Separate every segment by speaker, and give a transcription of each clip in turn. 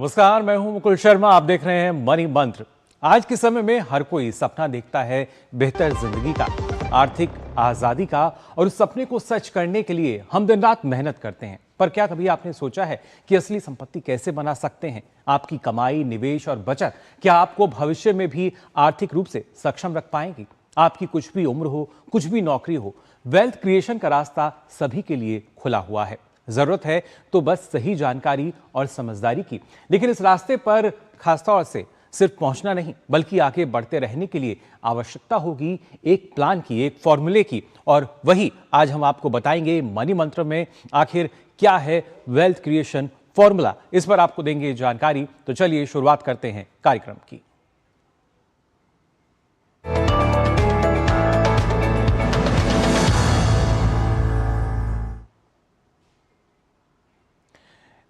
Speaker 1: नमस्कार, मैं हूं मुकुल शर्मा। आप देख रहे हैं मनी मंत्र। आज के समय में हर कोई सपना देखता है बेहतर जिंदगी का, आर्थिक आजादी का, और उस सपने को सच करने के लिए हम दिन रात मेहनत करते हैं। पर क्या कभी आपने सोचा है कि असली संपत्ति कैसे बना सकते हैं? आपकी कमाई, निवेश और बचत क्या आपको भविष्य में भी आर्थिक रूप से सक्षम रख पाएंगी? आपकी कुछ भी उम्र हो, कुछ भी नौकरी हो, वेल्थ क्रिएशन का रास्ता सभी के लिए खुला हुआ है। जरूरत है तो बस सही जानकारी और समझदारी की। लेकिन इस रास्ते पर खासतौर से सिर्फ पहुंचना नहीं, बल्कि आगे बढ़ते रहने के लिए आवश्यकता होगी एक प्लान की, एक फॉर्मूले की। और वही आज हम आपको बताएंगे मनी मंत्र में। आखिर क्या है वेल्थ क्रिएशन फॉर्मूला, इस पर आपको देंगे जानकारी। तो चलिए शुरुआत करते हैं कार्यक्रम की।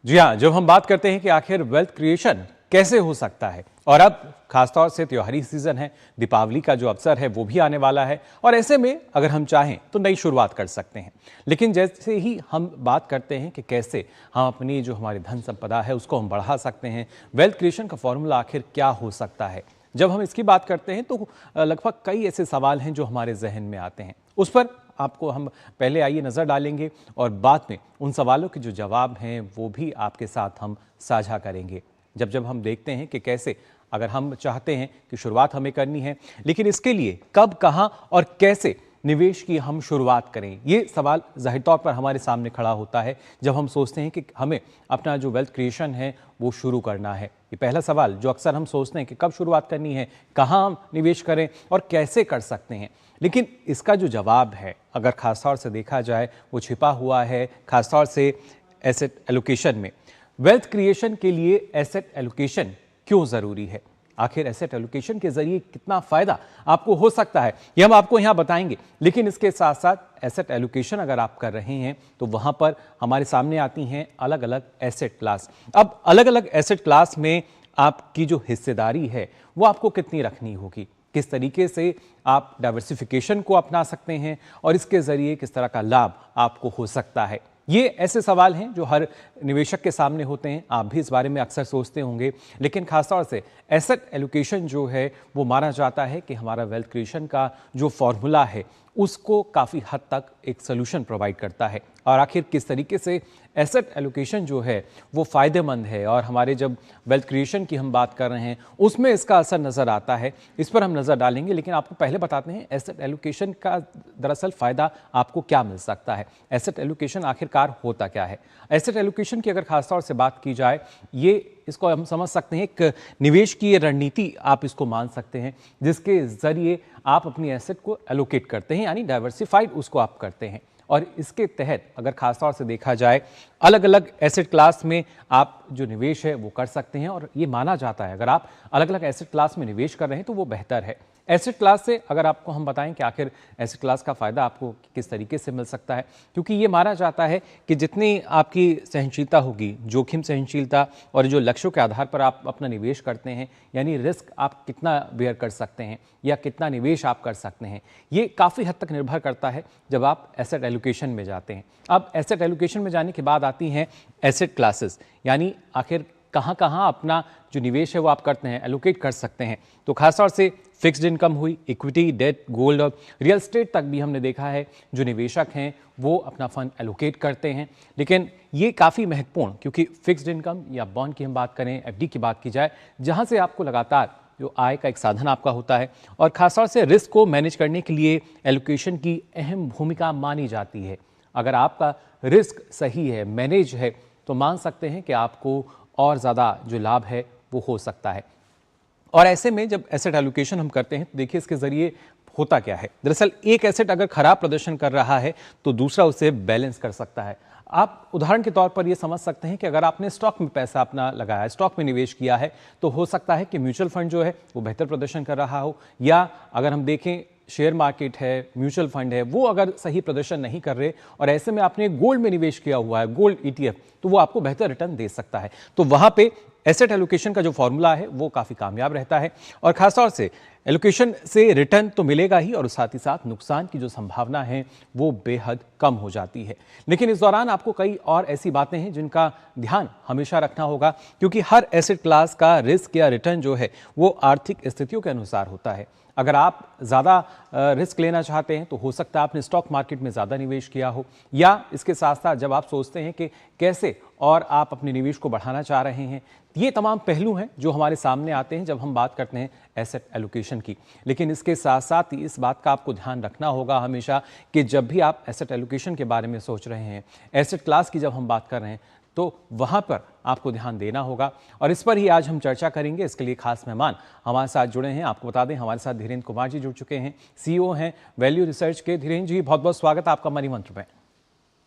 Speaker 1: जी हाँ, जब हम बात करते हैं कि आखिर वेल्थ क्रिएशन कैसे हो सकता है, और अब खासतौर से त्योहारी सीजन है, दीपावली का जो अवसर है वो भी आने वाला है, और ऐसे में अगर हम चाहें तो नई शुरुआत कर सकते हैं। लेकिन जैसे ही हम बात करते हैं कि कैसे हम अपनी जो हमारी धन संपदा है उसको हम बढ़ा सकते हैं, वेल्थ क्रिएशन का फॉर्मूला आखिर क्या हो सकता है, जब हम इसकी बात करते हैं तो लगभग कई ऐसे सवाल हैं जो हमारे जहन में आते हैं। उस पर आपको हम पहले आइए नज़र डालेंगे और बाद में उन सवालों के जो जवाब हैं वो भी आपके साथ हम साझा करेंगे। जब हम देखते हैं कि कैसे अगर हम चाहते हैं कि शुरुआत हमें करनी है, लेकिन इसके लिए कब, कहां और कैसे निवेश की हम शुरुआत करें, ये सवाल जाहिर तौर पर हमारे सामने खड़ा होता है जब हम सोचते हैं कि हमें अपना जो वेल्थ क्रिएशन है वो शुरू करना है। ये पहला सवाल जो अक्सर हम सोचते हैं कि कब शुरुआत करनी है, कहाँ हम निवेश करें और कैसे कर सकते हैं। लेकिन इसका जो जवाब है अगर खासतौर से देखा जाए वो छिपा हुआ है खासतौर से एसेट एलोकेशन में। वेल्थ क्रिएशन के लिए एसेट एलोकेशन क्यों ज़रूरी है? आखिर एसेट एलोकेशन के जरिए कितना फायदा आपको हो सकता है, ये हम आपको यहाँ बताएंगे। लेकिन इसके साथ साथ एसेट एलोकेशन अगर आप कर रहे हैं तो वहाँ पर हमारे सामने आती हैं अलग अलग एसेट क्लास। अब अलग अलग एसेट क्लास में आपकी जो हिस्सेदारी है वो आपको कितनी रखनी होगी, किस तरीके से आप डाइवर्सिफिकेशन को अपना सकते हैं और इसके जरिए किस तरह का लाभ आपको हो सकता है। ये ऐसे सवाल हैं जो हर निवेशक के सामने होते हैं। आप भी इस बारे में अक्सर सोचते होंगे। लेकिन खासतौर से एसेट एलोकेशन जो है वो माना जाता है कि हमारा वेल्थ क्रिएशन का जो फॉर्मूला है उसको काफ़ी हद तक एक सोल्यूशन प्रोवाइड करता है। और आखिर किस तरीके से एसेट एलोकेशन जो है वो फ़ायदेमंद है और हमारे जब वेल्थ क्रिएशन की हम बात कर रहे हैं उसमें इसका असर नज़र आता है, इस पर हम नज़र डालेंगे। लेकिन आपको पहले बताते हैं एसेट एलोकेशन का दरअसल फ़ायदा आपको क्या मिल सकता है, एसेट एलोकेशन आखिरकार होता क्या है। एसेट एलोकेशन की अगर खासतौर से बात की जाए, ये इसको हम समझ सकते हैं एक निवेश की रणनीति आप इसको मान सकते हैं, जिसके ज़रिए आप अपनी एसेट को एलोकेट करते हैं, यानी डाइवर्सिफाइड उसको आप करते हैं। और इसके तहत अगर खासतौर से देखा जाए अलग अलग एसेट क्लास में आप जो निवेश है वो कर सकते हैं। और ये माना जाता है अगर आप अलग अलग एसेट क्लास में निवेश कर रहे हैं तो वो बेहतर है। एसेट क्लास से अगर आपको हम बताएं कि आखिर एसेट क्लास का फ़ायदा आपको किस तरीके से मिल सकता है, क्योंकि ये माना जाता है कि जितनी आपकी सहनशीलता होगी, जोखिम सहनशीलता, और जो लक्ष्यों के आधार पर आप अपना निवेश करते हैं, यानी रिस्क आप कितना बेयर कर सकते हैं या कितना निवेश आप कर सकते हैं, ये काफ़ी हद तक निर्भर करता है जब आप एसेट एलोकेशन में जाते हैं। अब एसेट एलोकेशन में जाने के बाद आती हैं एसेट क्लासेस, यानी आखिर कहाँ कहाँ अपना जो निवेश है वो आप करते हैं, एलोकेट कर सकते हैं। तो खासतौर से फिक्स्ड इनकम हुई, इक्विटी, डेट, गोल्ड और रियल एस्टेट तक भी हमने देखा है जो निवेशक हैं वो अपना फंड एलोकेट करते हैं। लेकिन ये काफ़ी महत्वपूर्ण, क्योंकि फिक्स्ड इनकम या बॉन्ड की हम बात करें, एफडी की बात की जाए, जहाँ से आपको लगातार जो आय का एक साधन आपका होता है, और खासतौर से रिस्क को मैनेज करने के लिए एलोकेशन की अहम भूमिका मानी जाती है। अगर आपका रिस्क सही है, मैनेज है, तो मान सकते हैं कि आपको और ज़्यादा जो लाभ है वो हो सकता है। और ऐसे में जब एसेट एलोकेशन हम करते हैं तो देखिए इसके ज़रिए होता क्या है। दरअसल एक एसेट अगर खराब प्रदर्शन कर रहा है तो दूसरा उसे बैलेंस कर सकता है। आप उदाहरण के तौर पर ये समझ सकते हैं कि अगर आपने स्टॉक में पैसा अपना लगाया है, स्टॉक में निवेश किया है, तो हो सकता है कि म्यूचुअल फंड जो है वो बेहतर प्रदर्शन कर रहा हो, या अगर हम देखें शेयर मार्केट है, म्यूचुअल फंड है, वो अगर सही प्रदर्शन नहीं कर रहे और ऐसे में आपने गोल्ड में निवेश किया हुआ है, गोल्ड ईटीएफ, तो वो आपको बेहतर रिटर्न दे सकता है। तो वहाँ पे एसेट एलोकेशन का जो फॉर्मूला है वो काफ़ी कामयाब रहता है। और ख़ासतौर से एलोकेशन से रिटर्न तो मिलेगा ही और साथ ही साथ नुकसान की जो संभावना है वो बेहद कम हो जाती है। लेकिन इस दौरान आपको कई और ऐसी बातें हैं जिनका ध्यान हमेशा रखना होगा, क्योंकि हर एसेट क्लास का रिस्क या रिटर्न जो है वो आर्थिक स्थितियों के अनुसार होता है। अगर आप ज़्यादा रिस्क लेना चाहते हैं तो हो सकता है आपने स्टॉक मार्केट में ज़्यादा निवेश किया हो, या इसके साथ साथ जब आप सोचते हैं कि कैसे और आप अपने निवेश को बढ़ाना चाह रहे हैं, ये तमाम पहलू हैं जो हमारे सामने आते हैं जब हम बात करते हैं एसेट एलोकेशन की। लेकिन इसके साथ साथ इस बात का आपको ध्यान रखना होगा हमेशा कि जब भी आप एसेट एलोकेशन के बारे में सोच रहे हैं, एसेट क्लास की जब हम बात कर रहे हैं, तो वहाँ पर आपको ध्यान देना होगा। और इस पर ही आज हम चर्चा करेंगे। इसके लिए खास मेहमान हमारे साथ जुड़े हैं। आपको बता दें, हमारे साथ धीरेन्द्र कुमार जी जुड़ चुके हैं, CEO हैं वैल्यू रिसर्च के। धीरेन्द्र जी, बहुत बहुत स्वागत आपका मनी मंत्र में।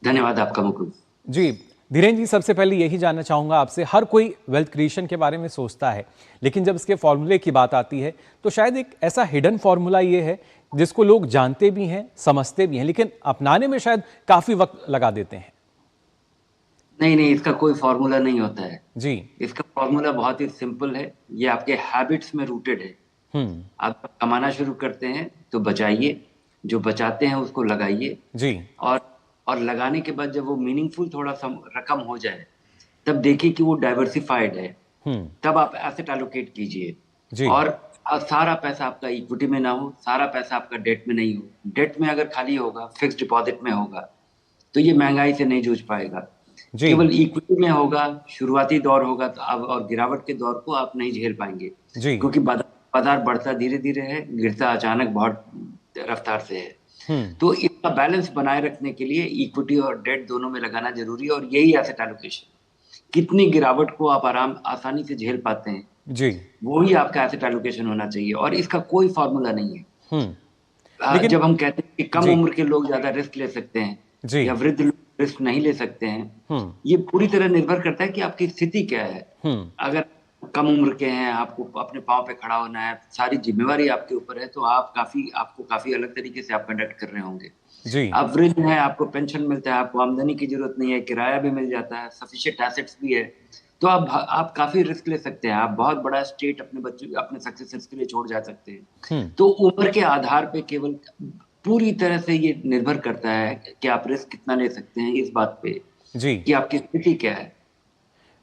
Speaker 2: धन्यवाद आपका मुकुल
Speaker 1: जी। धीरेन्द्र जी, सबसे पहले यही जानना चाहूंगा आपसे, हर कोई वेल्थ क्रिएशन के बारे में सोचता है, लेकिन जब इसके फॉर्मूले की बात आती है तो शायद एक ऐसा हिडन फॉर्मूला ये है जिसको लोग जानते भी हैं, समझते भी हैं, लेकिन अपनाने में शायद काफी वक्त लगा देते हैं।
Speaker 2: नहीं, इसका कोई फॉर्मूला नहीं होता है
Speaker 1: जी।
Speaker 2: इसका फॉर्मूला बहुत ही सिंपल है। ये आपके हैबिट्स में रूटेड है। आप कमाना शुरू करते हैं तो बचाइए, जो बचाते हैं उसको लगाइए
Speaker 1: जी।
Speaker 2: और लगाने के बाद जब वो मीनिंगफुल थोड़ा सा रकम हो जाए तब देखिए कि वो डाइवर्सिफाइड है, तब आप एसेट एलोकेट कीजिए। और सारा पैसा आपका इक्विटी में ना हो, सारा पैसा आपका डेट में नहीं हो। डेट में अगर खाली होगा, फिक्स्ड डिपॉजिट में होगा, तो ये महंगाई से नहीं जूझ पाएगा। केवल इक्विटी में होगा, शुरुआती दौर होगा तो अब और गिरावट के दौर को आप नहीं झेल पाएंगे, क्योंकि बाजार बढ़ता धीरे धीरे है, गिरता अचानक बहुत रफ्तार से है। तो इसका बैलेंस बनाए रखने के लिए इक्विटी और डेट दोनों में लगाना जरूरी है। और यही एसेट एलोकेशन, कितनी गिरावट को आप आसानी से झेल पाते हैं जी, वही आपका एसेट एलोकेशन होना चाहिए। और इसका कोई फॉर्मूला नहीं है। जब हम कहते हैं कि कम उम्र के लोग ज्यादा रिस्क ले सकते हैं या वृद्ध लोग रिस्क नहीं ले सकते हैं, ये पूरी तरह निर्भर करता है कि आपकी स्थिति क्या है। अगर कम उम्र के हैं, आपको अपने पांव पे खड़ा होना है, सारी जिम्मेवारी आपके ऊपर है, तो आपको काफी अलग तरीके से आप कंडक्ट कर रहे होंगे जी। आप वृद्ध हैं, आपको पेंशन मिलता है, आपको आमदनी की जरूरत नहीं है, किराया भी मिल जाता है, सफिशिएंट एसेट्स भी है, तो आप काफी रिस्क ले सकते हैं। आप बहुत बड़ा स्टेट अपने बच्चों, अपने सक्सेसर्स के लिए छोड़ जा सकते हैं। तो उम्र के आधार पे केवल पूरी तरह से ये निर्भर करता है कि आप रिस्क कितना ले सकते हैं, इस बात पे जी कि आपकी स्थिति क्या है।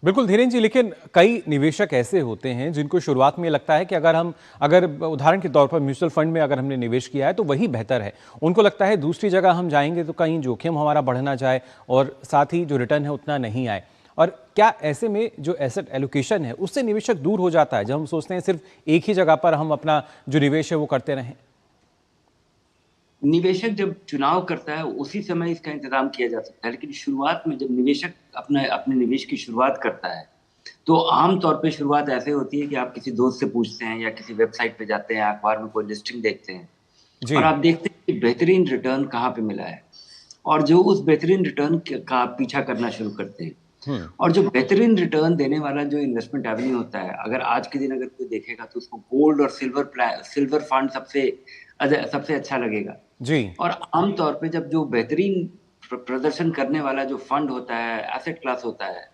Speaker 1: बिल्कुल धीरेन्द्र जी, लेकिन कई निवेशक ऐसे होते हैं जिनको शुरुआत में लगता है कि अगर उदाहरण के तौर पर म्यूचुअल फंड में अगर हमने निवेश किया है तो वही बेहतर है। उनको लगता है दूसरी जगह हम जाएंगे तो कहीं जोखिम हमारा बढ़ ना जाए और साथ ही जो रिटर्न है उतना नहीं आए। और क्या ऐसे में जो एसेट एलोकेशन है उससे निवेशक दूर हो जाता है जब हम सोचते हैं सिर्फ एक ही जगह पर हम अपना जो निवेश है वो करते रहें?
Speaker 2: निवेशक जब चुनाव करता है उसी समय इसका इंतजाम किया जा सकता है, लेकिन शुरुआत में जब निवेशक अपने निवेश की शुरुआत करता है तो आमतौर पे शुरुआत ऐसे होती है कि आप किसी दोस्त से पूछते हैं या किसी वेबसाइट पे जाते हैं, अखबार में कोई लिस्टिंग देखते हैं और आप देखते हैं कि बेहतरीन रिटर्न कहाँ पे मिला है, और जो उस बेहतरीन रिटर्न का पीछा करना शुरू करते हैं। और जो बेहतरीन रिटर्न देने वाला जो इन्वेस्टमेंट एवेन्यू होता है, अगर आज के दिन अगर कोई देखेगा तो उसको गोल्ड और सिल्वर फंड सबसे अच्छा लगेगा जी। और आमतौर पे जब जो बेहतरीन प्रदर्शन करने वाला जो फंड होता है, एसेट क्लास होता है,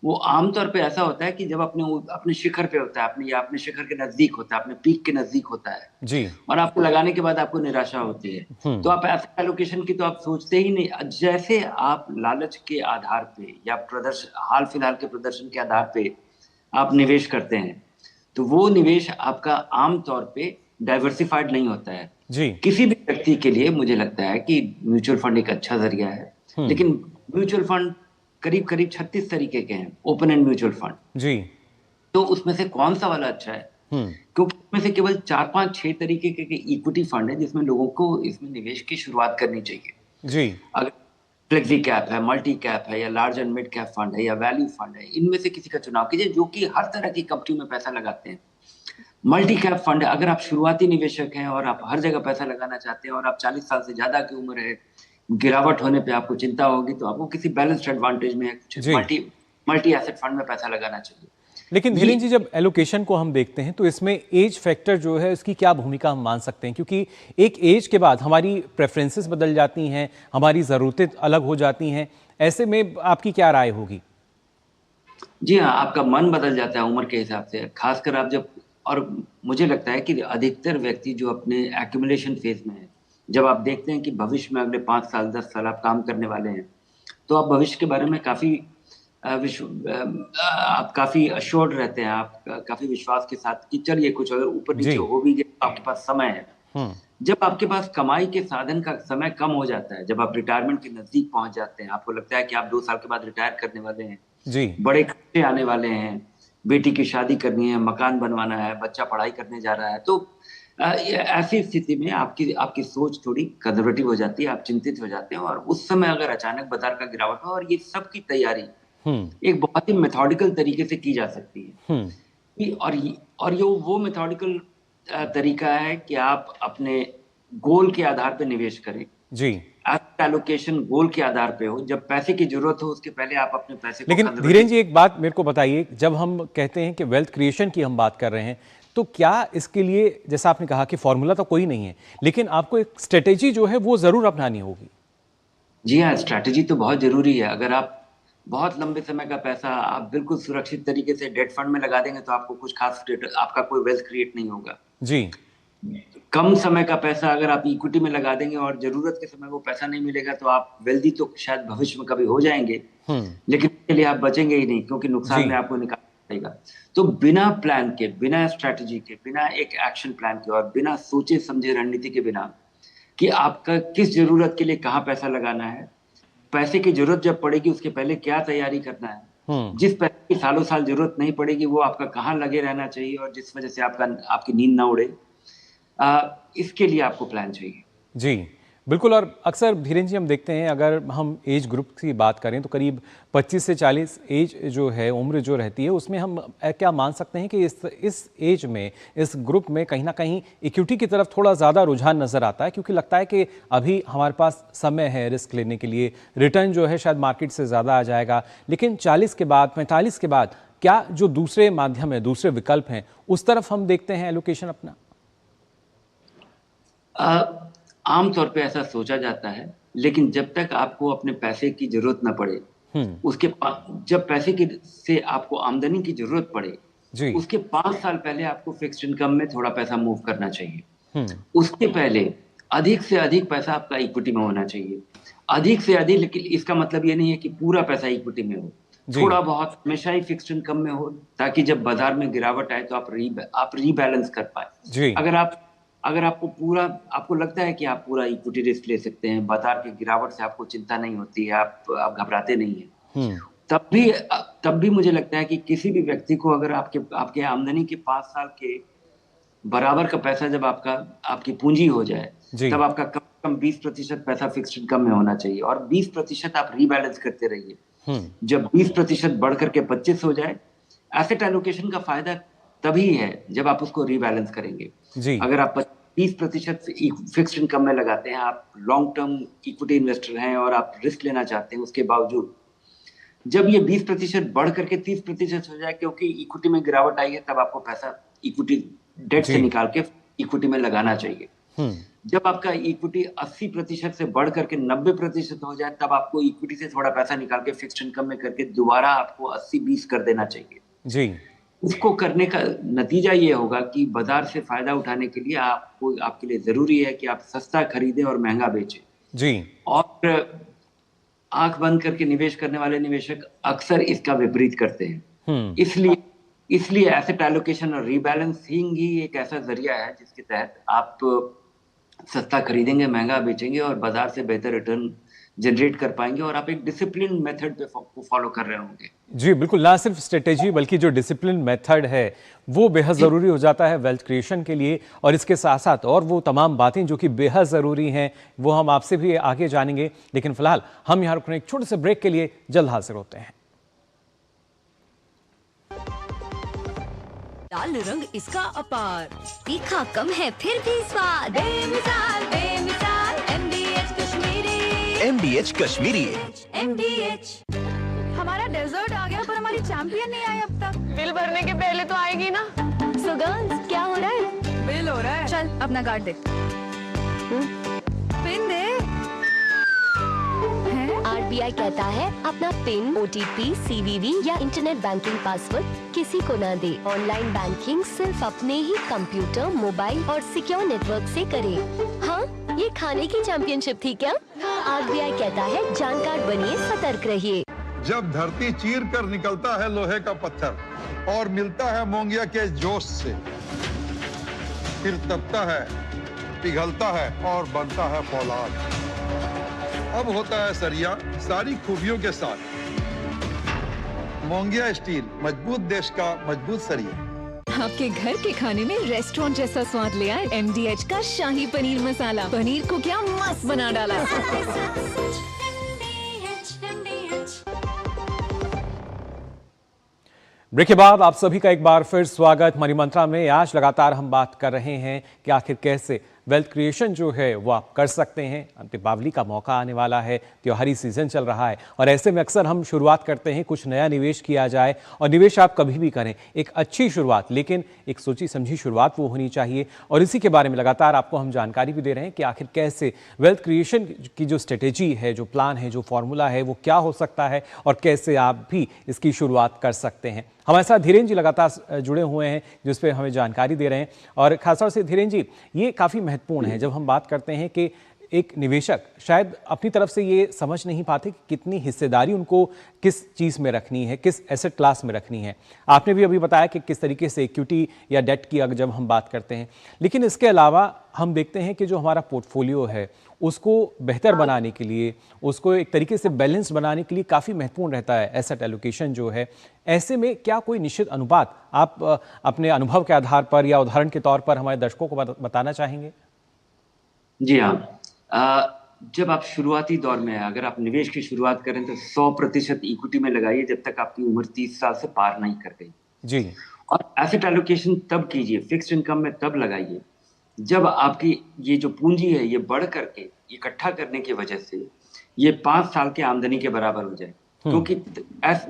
Speaker 2: वो आमतौर पे ऐसा होता है कि जब अपने शिखर पे होता है, अपने शिखर के नजदीक होता है, अपने पीक के नजदीक होता है जी, और आपको लगाने के बाद आपको निराशा होती है, तो आप एसेट एलोकेशन की तो आप सोचते ही नहीं। जैसे आप लालच के आधार पे या हाल फिलहाल के प्रदर्शन के आधार पे आप निवेश करते हैं, तो वो निवेश आपका आमतौर पे डाइवर्सिफाइड नहीं होता है जी। किसी भी व्यक्ति के लिए मुझे लगता है कि म्यूचुअल फंड एक अच्छा जरिया है, लेकिन म्यूचुअल फंड करीब 36 तरीके के हैं, ओपन एंड म्यूचुअल फंड जी। तो उसमें से कौन सा वाला अच्छा है? क्योंकि उसमें से केवल 4-5-6 तरीके के इक्विटी फंड है जिसमें लोगों को इसमें निवेश की शुरुआत करनी चाहिए जी। अगर फ्लेक्सी कैप है, मल्टी कैप है, या large and mid cap fund है, या वैल्यू फंड है, इनमें से किसी का चुनाव कीजिए जो कि हर तरह की कंपनी में पैसा लगाते हैं। मल्टी कैप फंड है, अगर आप शुरुआती निवेशक हैं और आप हर जगह पैसा लगाना चाहते हैं और आप 40 साल से ज्यादा की उम्र है, गिरावट होने पे आपको चिंता होगी, तो आपको किसी बैलेंस्ड एडवांटेज में मल्टी एसेट फंड में पैसा लगाना चाहिए।
Speaker 1: लेकिन धीरेन्द्र जी, जब एलोकेशन को हम देखते हैं तो इसमें एज फैक्टर जो है इसकी क्या भूमिका हम मान सकते हैं? क्योंकि एक एज के बाद हमारी प्रेफरेंसेस बदल जाती हैं, हमारी ज़रूरतें अलग हो जाती हैं, ऐसे में आपकी क्या राय होगी?
Speaker 2: जी हाँ, आपका मन बदल जाता है उम्र के हिसाब से, खासकर आप जब और मुझे लगता है कि अधिकतर व्यक्ति जो अपने एक्यूमुलेशन फेज में है, जब आप देखते हैं कि भविष्य में अगले 5 साल 10 साल आप काम करने वाले हैं, तो आप भविष्य के बारे में आप काफी अश्योर्ड रहते हैं, आप काफी विश्वास के साथ कि चलिए कुछ अगर ऊपर नीचे
Speaker 1: जी।
Speaker 2: हो भी गया तो आपके पास समय है।
Speaker 1: हम्म।
Speaker 2: जब आपके पास कमाई के साधन का समय कम हो जाता है, जब आप रिटायरमेंट के नजदीक पहुंच जाते हैं, आपको लगता है कि आप 2 साल के बाद रिटायर करने वाले हैं,
Speaker 1: जी।
Speaker 2: बड़े खर्चे आने वाले हैं, बेटी की शादी करनी है, मकान बनवाना है, बच्चा पढ़ाई करने जा रहा है, तो ऐसी स्थिति में आपकी आपकी सोच थोड़ी कंजर्वेटिव हो जाती है, आप चिंतित हो जाते हैं, और उस समय अगर अचानक बाजार का गिरावट हो, और ये सब की तैयारी
Speaker 1: हम्म।
Speaker 2: एक बहुत ही मेथोडिकल तरीके से की जा सकती है।
Speaker 1: हम्म।
Speaker 2: और ये वो मेथोडिकल तरीका है कि आप अपने गोल के आधार पे निवेश करें।
Speaker 1: जी।
Speaker 2: एसेट एलोकेशन गोल के आधार पे हो, जब पैसे की जरूरत हो उसके पहले आप अपने पैसे को
Speaker 1: लेकिन धीरेन जी एक बात मेरे को बताइए, जब हम कहते हैं कि वेल्थ क्रिएशन की हम बात कर रहे हैं, तो क्या इसके लिए, जैसा आपने कहा कि फॉर्मूला तो कोई नहीं है, लेकिन आपको एक स्ट्रेटेजी जो है वो जरूर अपनानी होगी।
Speaker 2: जी हाँ, स्ट्रैटेजी तो बहुत जरूरी है। अगर आप बहुत लंबे समय का पैसा आप बिल्कुल सुरक्षित तरीके से डेट फंड में लगा देंगे तो आपको कुछ खास आपका कोई वेल्थ क्रिएट नहीं होगा।
Speaker 1: जी।
Speaker 2: कम समय का पैसा अगर आप इक्विटी में लगा देंगे और जरूरत के समय वो पैसा नहीं मिलेगा तो आप वेल्दी तो शायद भविष्य में कभी हो जाएंगे, लेकिन इसके लिए आप बचेंगे ही नहीं, क्योंकि नुकसान
Speaker 1: जी।
Speaker 2: में आपको निकालना पड़ेगा। तो बिना प्लान के, बिना स्ट्रैटेजी के, बिना एक एक्शन प्लान के और बिना सोचे समझे रणनीति के बिना कि आपका किस जरूरत के लिए कहाँ पैसा लगाना है, पैसे की जरूरत जब पड़ेगी उसके पहले क्या तैयारी करना है, जिस पैसे की सालों साल जरूरत नहीं पड़ेगी वो आपका कहाँ लगे रहना चाहिए और जिस वजह से आपकी नींद ना उड़े, इसके लिए आपको प्लान चाहिए।
Speaker 1: जी बिल्कुल। और अक्सर धीरेन जी हम देखते हैं, अगर हम एज ग्रुप की बात करें तो करीब 25 से 40 एज जो है, उम्र जो रहती है, उसमें हम क्या मान सकते हैं कि इस एज में, इस ग्रुप में कहीं ना कहीं इक्विटी की तरफ थोड़ा ज़्यादा रुझान नज़र आता है, क्योंकि लगता है कि अभी हमारे पास समय है रिस्क लेने के लिए, रिटर्न जो है शायद मार्केट से ज़्यादा आ जाएगा। लेकिन 40 के बाद, 45 के बाद क्या जो दूसरे माध्यम है, दूसरे विकल्प हैं, उस तरफ हम देखते हैं एलोकेशन अपना?
Speaker 2: आमतौर पे ऐसा सोचा जाता है, लेकिन जब तक आपको अपने पैसे की जरूरत ना पड़े, जब पैसे की से आपको आमदनी की जरूरत पड़े, उसके 5 साल पहले आपको फिक्स्ड इनकम में थोड़ा पैसा मूव करना चाहिए। उसके पहले अधिक से अधिक पैसा आपका इक्विटी में होना चाहिए, अधिक से अधिक। लेकिन इसका मतलब ये नहीं है कि पूरा पैसा इक्विटी में हो, थोड़ा बहुत हमेशा ही फिक्स्ड इनकम में हो, ताकि जब बाजार में गिरावट आए तो आप रीबैलेंस कर पाए। अगर आपको लगता है कि आप पूरा इक्विटी रिस्क ले सकते हैं, बाजार की गिरावट से आपको चिंता नहीं होती है, आप घबराते नहीं है, तब भी मुझे लगता है कि किसी भी व्यक्ति को अगर आपके आमदनी के 5 साल के बराबर का पैसा जब आपकी पूंजी हो जाए, तब आपका कम से कम 20% पैसा फिक्स्ड इनकम में होना चाहिए और 20% आप रीबैलेंस करते रहिए। जब 20% बढ़ करके 25 हो जाए, एसेट एलोकेशन का फायदा तभी है जब आप उसको रीबैलेंस करेंगे। अगर आप 20% फिक्स्ड इनकम में लगाते हैं, आप लॉन्ग टर्म इक्विटी इन्वेस्टर हैं और आप रिस्क लेना चाहते हैं, उसके बावजूद जब ये 20% बढ़ करके 30% हो जाए, क्योंकि इक्विटी में गिरावट आई है, तब आपको पैसा इक्विटी डेट से निकाल के इक्विटी में लगाना चाहिए। जब आपका इक्विटी 80% से बढ़ करके 90% हो जाए, तब आपको इक्विटी से थोड़ा पैसा निकाल के फिक्स्ड इनकम में करके दोबारा आपको 80-20 कर देना चाहिए। उसको करने का नतीजा ये होगा कि बाजार से फायदा उठाने के लिए आपके लिए जरूरी है कि आप सस्ता खरीदें और महंगा बेचें। और आंख बंद करके निवेश करने वाले निवेशक अक्सर इसका विपरीत करते हैं। इसलिए एसेट एलोकेशन और रीबैलेंसिंग ही एक ऐसा जरिया है जिसके तहत आप सस्ता खरीदेंगे, महंगा बेचेंगे और बाजार से बेहतर रिटर्न जनरेट कर पाएंगे, और आप एक डिसिप्लिन मेथड पे फॉलो कर रहे होंगे।
Speaker 1: जी बिल्कुल, ना सिर्फ स्ट्रेटेजी बल्कि जो डिसिप्लिन मेथड है वो बेहद ज़रूरी हो जाता है वेल्थ क्रिएशन के लिए। और इसके साथ साथ और वो तमाम बातें जो कि बेहद ज़रूरी हैं वो हम आपसे भी आगे जानेंगे, लेकिन फिलहाल हम यहाँ रुकने एक छोटे से ब्रेक के लिए जल्द हाजिर होते हैं।
Speaker 3: लाल रंग इसका अपार, तीखा कम है फिर भी स्वाद, बेमिसाल बेमिसाल MDH Kashmiri,
Speaker 4: MDH Kashmiri.
Speaker 3: MDH।
Speaker 5: हमारा डेजर्ट आ गया पर हमारी चैंपियन नहीं आई अब तक।
Speaker 6: बिल भरने के पहले तो आएगी ना।
Speaker 3: So girls, क्या हो रहा है?
Speaker 5: बिल हो रहा है। चल अपना कार्ड दे। पिन दे।
Speaker 3: RBI आरबीआई कहता है अपना पिन, ओटीपी, सीवीवी या इंटरनेट बैंकिंग पासवर्ड किसी को ना दे। ऑनलाइन बैंकिंग सिर्फ अपने ही कंप्यूटर, मोबाइल और सिक्योर नेटवर्क से करें। हाँ, ये खाने की चैंपियनशिप थी क्या? आरबीआई कहता है जानकार बनिए, सतर्क रहिए।
Speaker 7: जब धरती चीर कर निकलता है लोहे का पत्थर और मिलता है मोंगिया के जोश से, फिर तपता है, पिघलता है और बनता है फौलाद। अब होता है सरिया सारी खूबियों के साथ। मोंगिया स्टील, मजबूत देश का मजबूत सरिया।
Speaker 5: आपके घर के खाने में रेस्टोरेंट जैसा स्वाद ले आए MDH का शाही पनीर मसाला। पनीर को क्या मस्त बना डाला।
Speaker 1: ब्रेक के बाद आप सभी का एक बार फिर स्वागत। मनी मंत्रा में आज लगातार हम बात कर रहे हैं कि आखिर कैसे वेल्थ क्रिएशन जो है वो आप कर सकते हैं। दीपावली का मौका आने वाला है, त्योहारी सीजन चल रहा है और ऐसे में अक्सर हम शुरुआत करते हैं कुछ नया निवेश किया जाए। और निवेश आप कभी भी करें, एक अच्छी शुरुआत, लेकिन एक सोची समझी शुरुआत वो होनी चाहिए। और इसी के बारे में लगातार आपको हम जानकारी भी दे रहे हैं कि आखिर कैसे वेल्थ क्रिएशन की जो स्ट्रेटेजी है, जो प्लान है, जो फॉर्मूला है, वो क्या हो सकता है और कैसे आप भी इसकी शुरुआत कर सकते हैं। हमारे साथ धीरेन जी लगातार जुड़े हुए हैं जिस पे हमें जानकारी दे रहे हैं। और खासतौर से धीरेन जी, ये काफ़ी महत्वपूर्ण है जब हम बात करते हैं कि एक निवेशक शायद अपनी तरफ से ये समझ नहीं पाते कि कितनी हिस्सेदारी उनको किस चीज़ में रखनी है, किस एसेट क्लास में रखनी है। आपने भी अभी बताया कि किस तरीके से इक्विटी या डेट की अगर जब हम बात करते हैं, लेकिन इसके अलावा हम देखते हैं कि जो हमारा पोर्टफोलियो है उसको बेहतर बनाने के लिए, उसको एक तरीके से बैलेंस बनाने के लिए काफ़ी महत्वपूर्ण रहता है एसेट एलोकेशन जो है। ऐसे में क्या कोई निश्चित अनुपात आप अपने अनुभव के आधार पर या उदाहरण के तौर पर हमारे दर्शकों को बताना चाहेंगे?
Speaker 2: जी हाँ, जब आप शुरुआती दौर में हैं, अगर आप निवेश की शुरुआत करें तो 100% इक्विटी में लगाइए जब तक आपकी उम्र 30 साल से पार नहीं कर गई
Speaker 1: जी।
Speaker 2: और एसेट एलोकेशन तब कीजिए, फिक्स्ड इनकम में तब लगाइए जब आपकी ये जो पूंजी है ये बढ़ करके इकट्ठा करने की वजह से ये 5 साल के आमदनी के बराबर हो जाए। क्योंकि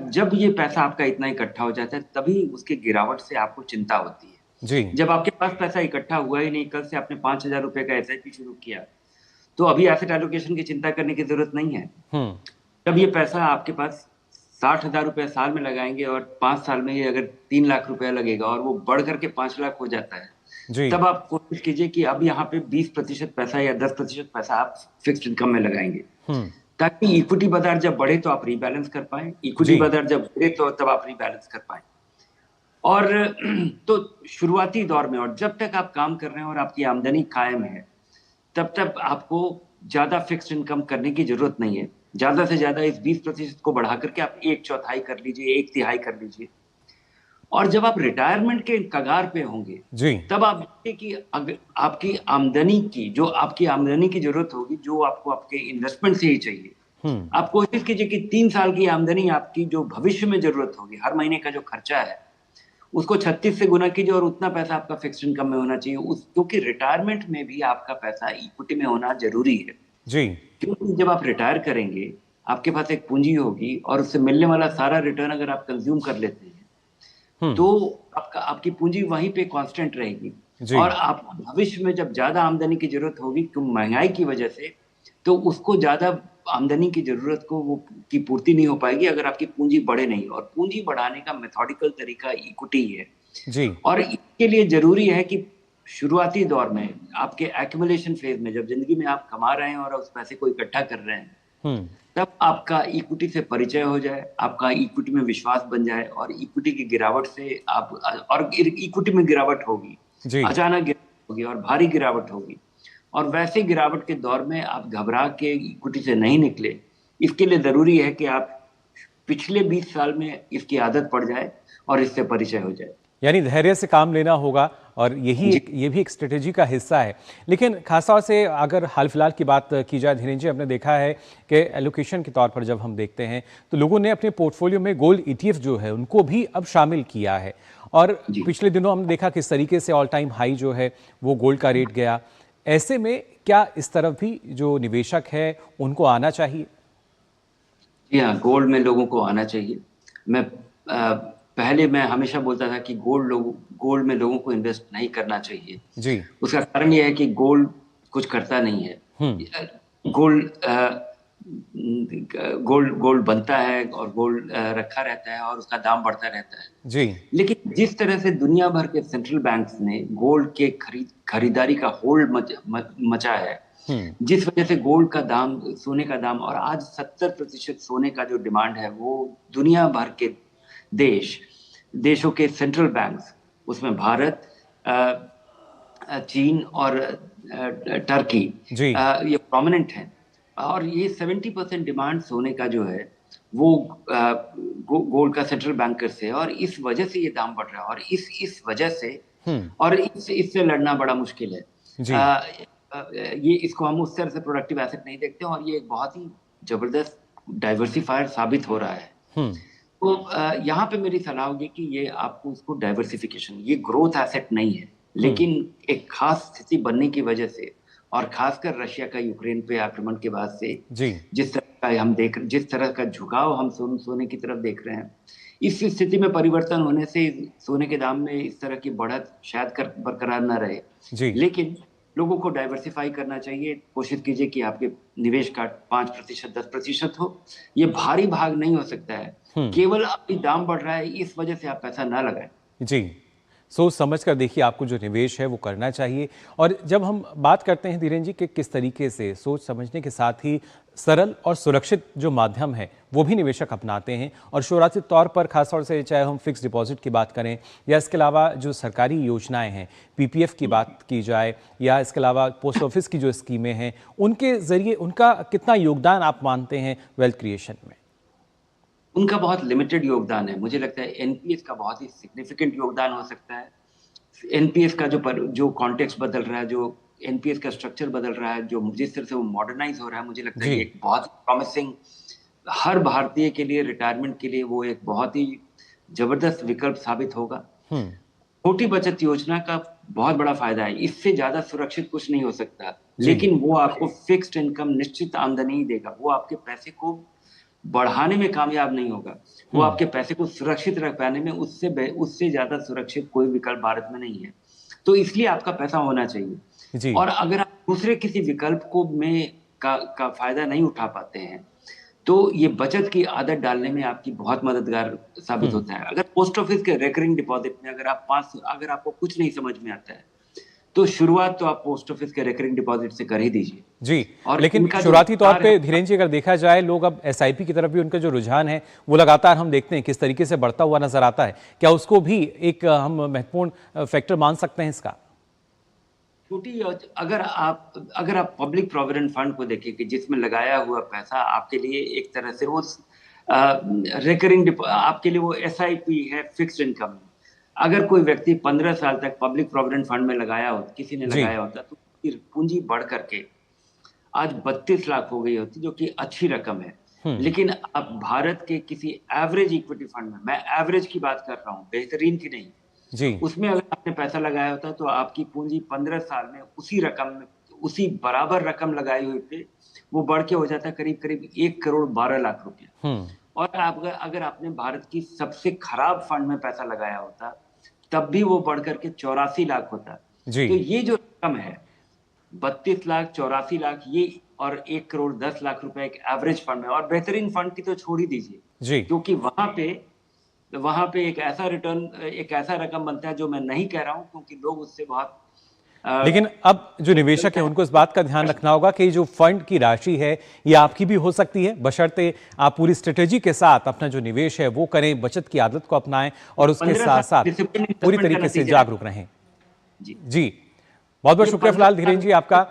Speaker 2: जब ये पैसा आपका इतना इकट्ठा हो जाता है तभी उसके गिरावट से आपको चिंता होती है
Speaker 1: जी।
Speaker 2: जब आपके पास पैसा इकट्ठा हुआ ही नहीं, कल से आपने 5,000 रुपए का SIP शुरू किया तो अभी एसेट एलोकेशन की चिंता करने की जरूरत नहीं है। जब ये पैसा आपके पास 60,000 रुपए साल में लगाएंगे और 5 साल में ये अगर 3 लाख रुपया लगेगा और वो बढ़ करके 5 लाख हो जाता है
Speaker 1: जी।
Speaker 2: तब आप कोशिश कीजिए कि अब यहाँ पे 20% पैसा या 10% पैसा आप फिक्स्ड इनकम में लगाएंगे ताकि इक्विटी बाजार जब बढ़े तो आप रीबैलेंस कर पाए, इक्विटी बाजार जब बढ़े तो तब आप रीबैलेंस कर पाए। और तो शुरुआती दौर में और जब तक आप काम कर रहे हैं और आपकी आमदनी कायम है तब तक आपको ज्यादा फिक्स्ड इनकम करने की जरूरत नहीं है। ज्यादा से ज्यादा इस 20% को बढ़ा करके आप 1/4 कर लीजिए, 1/3 कर लीजिए। और जब आप रिटायरमेंट के कगार पे होंगे
Speaker 1: जी,
Speaker 2: तब आप देखिए कि आपकी आमदनी की जो आपकी आमदनी की जरूरत होगी जो आपको आपके इन्वेस्टमेंट से ही चाहिए, आप कोशिश कीजिए कि 3 साल की आमदनी आपकी जो भविष्य में जरूरत होगी, हर महीने का जो खर्चा है उसको 36 से गुना कीजिए और उतना पैसा आपका फिक्स्ड इनकम में होना चाहिए। क्योंकि रिटायरमेंट में भी आपका पैसा इक्विटी में होना जरूरी है
Speaker 1: जी।
Speaker 2: क्योंकि जब आप रिटायर करेंगे आपके पास एक पूंजी होगी और उससे मिलने वाला सारा रिटर्न अगर आप कंज्यूम कर लेते हैं तो आपकी पूंजी वहीं पे कांस्टेंट रहेगी और आप भविष्य में जब ज्यादा आमदनी की जरूरत होगी क्योंकि महंगाई की वजह से तो उसको ज्यादा आमदनी की जरूरत को वो की पूर्ति नहीं हो पाएगी अगर आपकी पूंजी बढ़े नहीं। और पूंजी बढ़ाने का मेथोडिकल तरीका इक्विटी है जी। और इसके लिए जरूरी है कि शुरुआती दौर में आपके एक्युमुलेशन फेज में जब जिंदगी में आप कमा रहे हैं और उस पैसे को इकट्ठा कर रहे हैं तब आपका इक्विटी से परिचय हो जाए, आपका इक्विटी में विश्वास बन जाए और इक्विटी की गिरावट से आप और इक्विटी में गिरावट होगी, अचानक गिरावट होगी और भारी गिरावट होगी और वैसे गिरावट के दौर में आप घबरा के इक्विटी से नहीं निकले। इसके लिए जरूरी है कि आप पिछले 20 साल में इसकी आदत पड़ जाए और इससे परिचय हो जाए।
Speaker 1: यानी धैर्य से काम लेना होगा और ये भी एक स्ट्रेटेजी का हिस्सा है। लेकिन खासतौर से अगर हाल फिलहाल की बात की जाए धीरेन जी, आपने देखा है कि एलोकेशन के तौर पर जब हम देखते हैं तो लोगों ने अपने पोर्टफोलियो में गोल्ड ETF जो है उनको भी अब शामिल किया है और पिछले दिनों हमने देखा किस तरीके से ऑल टाइम हाई जो है वो गोल्ड का रेट गया। ऐसे में क्या इस तरफ भी जो निवेशक है उनको आना चाहिए?
Speaker 2: जी हाँ, गोल्ड में लोगों को आना चाहिए। पहले मैं हमेशा बोलता था कि गोल्ड में लोगों को इन्वेस्ट नहीं करना चाहिए जी। उसका कारण यह है कि गोल्ड कुछ करता नहीं है। गोल्ड गोल्ड बनता है और गोल्ड रखा रहता है और उसका दाम बढ़ता रहता है।
Speaker 1: जी।
Speaker 2: लेकिन जिस तरह से दुनिया भर के सेंट्रल बैंक्स ने गोल्ड के खरीदारी का होल्ड मचा है, जिस वजह से गोल्ड का दाम, सोने का दाम, और आज 70% सोने का जो डिमांड है वो दुनिया भर के देशों के सेंट्रल बैंक्स, उसमें भारत, चीन और टर्की ये प्रोमिनेंट हैं। और ये 70% डिमांड सोने का जो है वो गोल्ड का सेंट्रल बैंकर से है, और इस वजह से ये दाम बढ़ रहा है। और इस वजह से और इससे लड़ना बड़ा मुश्किल है। ये इसको हम उस तरह से प्रोडक्टिव एसेट नहीं देखते, और ये एक बहुत ही जबरदस्त डाइवर्सिफायर साबित हो रहा है। तो यहाँ पे मेरी सलाह होगी कि ये आपको उसको डाइवर्सिफिकेशन, ये ग्रोथ एसेट नहीं है, लेकिन एक खास स्थिति बनने की वजह से, और खासकर रशिया का यूक्रेन पे आक्रमण के बाद से जिस तरह का झुकाव हम सोने की तरफ देख रहे हैं, इस स्थिति में परिवर्तन होने से सोने के दाम में इस तरह की बढ़त शायद बरकरार न रहे। लेकिन लोगों को डाइवर्सिफाई करना चाहिए। कोशिश कीजिए कि आपके निवेश का 5% 10% हो। ये भारी भाग नहीं हो सकता है, केवल अभी दाम बढ़ रहा है इस वजह से आप पैसा ना लगाएं।
Speaker 1: जी, सोच समझ कर देखिए आपको जो निवेश है वो करना चाहिए। और जब हम बात करते हैं धीरेन जी कि किस तरीके से सोच समझने के साथ ही सरल और सुरक्षित जो माध्यम है वो भी निवेशक अपनाते हैं, और शुरुआती तौर पर खासतौर से चाहे हम फिक्स डिपॉजिट की बात करें या इसके अलावा जो सरकारी योजनाएं हैं, पीपीएफ की बात की जाए, या इसके अलावा पोस्ट ऑफिस की जो स्कीमें हैं, उनके जरिए उनका कितना योगदान आप मानते हैं वेल्थ क्रिएशन में?
Speaker 2: उनका बहुत लिमिटेड योगदान है। मुझे लगता है एनपीएस का बहुत ही सिग्निफिकेंट योगदान हो सकता है। एनपीएस का जो कॉन्टेक्स्ट बदल रहा है, जो एनपीएस का स्ट्रक्चर बदल रहा है, जो जिस तरह से वो मॉडर्नाइज हो रहा है, मुझे लगता है एक बहुत प्रॉमिसिंग, हर भारतीय के लिए रिटायरमेंट के लिए वो एक बहुत ही जबरदस्त विकल्प साबित होगा। छोटी बचत योजना का बहुत बड़ा फायदा है, इससे ज्यादा सुरक्षित कुछ नहीं हो सकता, लेकिन वो आपको फिक्स्ड इनकम, निश्चित आमदनी ही देगा। वो आपके पैसे को बढ़ाने में कामयाब नहीं होगा, वो आपके पैसे को सुरक्षित रख पाने में उससे ज्यादा सुरक्षित कोई विकल्प भारत में नहीं है। तो इसलिए आपका पैसा होना चाहिए। और अगर आप दूसरे किसी विकल्प को का फायदा नहीं उठा पाते हैं, तो ये बचत की आदत डालने में आपकी बहुत मददगार साबित होता है। अगर पोस्ट ऑफिस के रिकरिंग डिपॉजिट में अगर आपको कुछ नहीं समझ में आता है, तो शुरुआत तो आप पोस्ट ऑफिस के रिकरिंग डिपॉजिट से कर ही दीजिए।
Speaker 1: जी, लेकिन शुरुआती तौर पे धीरेन जी अगर देखा जाए, लोग अब एसआईपी की तरफ भी उनका जो रुझान है वो लगातार हम देखते हैं किस तरीके से बढ़ता हुआ नजर आता है। क्या उसको भी एक हम महत्वपूर्ण फैक्टर मान सकते हैं इसका?
Speaker 2: छोटी, अगर आप पब्लिक प्रोविडेंट फंड को देखें कि जिसमें लगाया हुआ पैसा आपके लिए एक तरह से वो रिकरिंग, आपके लिए वो एसआईपी है, फिक्स्ड इनकम। अगर कोई व्यक्ति 15 साल तक पब्लिक प्रोविडेंट फंड में लगाया होता, किसी ने लगाया होता, तो पूंजी बढ़ करके आज 32 लाख हो गई होती, जो कि अच्छी रकम है। लेकिन अब भारत के किसी एवरेज इक्विटी फंड में, मैं एवरेज की बात कर रहा हूँ, बेहतरीन की नहीं
Speaker 1: जी,
Speaker 2: उसमें अगर आपने पैसा लगाया होता तो आपकी पूंजी 15 साल में उसी बराबर रकम लगाई हुई पे वो बढ़ के हो जाता करीब 1 करोड़ 12 लाख रुपया। और अगर आपने भारत की सबसे खराब फंड में पैसा लगाया होता, तब भी वो बढ़ करके 84 लाख होता। तो ये जो रकम है 32 लाख, 84 लाख, ये और 1 करोड़ 10 लाख रुपए एक एवरेज फंड में, और बेहतरीन फंड की तो छोड़ ही दीजिए, क्योंकि वहां पे एक ऐसा रिटर्न, एक ऐसा रकम बनता है जो मैं नहीं कह रहा हूं, क्योंकि लोग उससे बहुत
Speaker 1: लेकिन अब जो निवेशक है उनको इस बात का ध्यान रखना होगा कि जो फंड की राशि है ये आपकी भी हो सकती है, बशर्ते आप पूरी स्ट्रेटेजी के साथ अपना जो निवेश है वो करें, बचत की आदत को अपनाएं और उसके साथ साथ पूरी तरीके से जागरूक रहें। जी, बहुत बहुत शुक्रिया फिलहाल धीरेन जी आपका।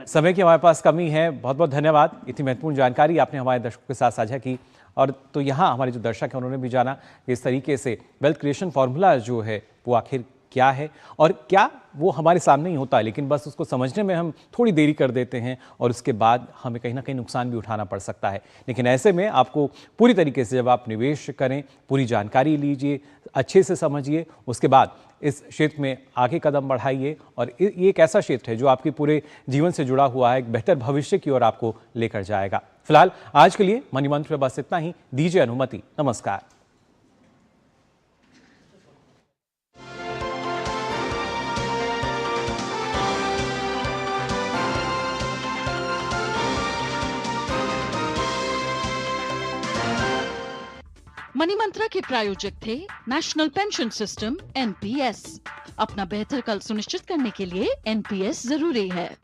Speaker 1: समय की हमारे पास कमी है, बहुत बहुत धन्यवाद। इतनी महत्वपूर्ण जानकारी आपने हमारे दर्शकों के साथ साझा की। और तो यहाँ हमारे जो दर्शक हैं उन्होंने भी जाना कि इस तरीके से वेल्थ क्रिएशन फॉर्मूला जो है वो आखिर क्या है, और क्या वो हमारे सामने ही होता है, लेकिन बस उसको समझने में हम थोड़ी देरी कर देते हैं और उसके बाद हमें कहीं ना कहीं नुकसान भी उठाना पड़ सकता है। लेकिन ऐसे में आपको पूरी तरीके से जब आप निवेश करें, पूरी जानकारी लीजिए, अच्छे से समझिए, उसके बाद इस क्षेत्र में आगे कदम बढ़ाइए। और ये एक ऐसा क्षेत्र है जो आपके पूरे जीवन से जुड़ा हुआ है, एक बेहतर भविष्य की ओर आपको लेकर जाएगा। फिलहाल आज के लिए मनी मंत्र में बस इतना ही। दीजिए अनुमति। नमस्कार।
Speaker 8: मनी मंत्रा के प्रायोजक थे नेशनल पेंशन सिस्टम NPS। अपना बेहतर कल सुनिश्चित करने के लिए NPS जरूरी है।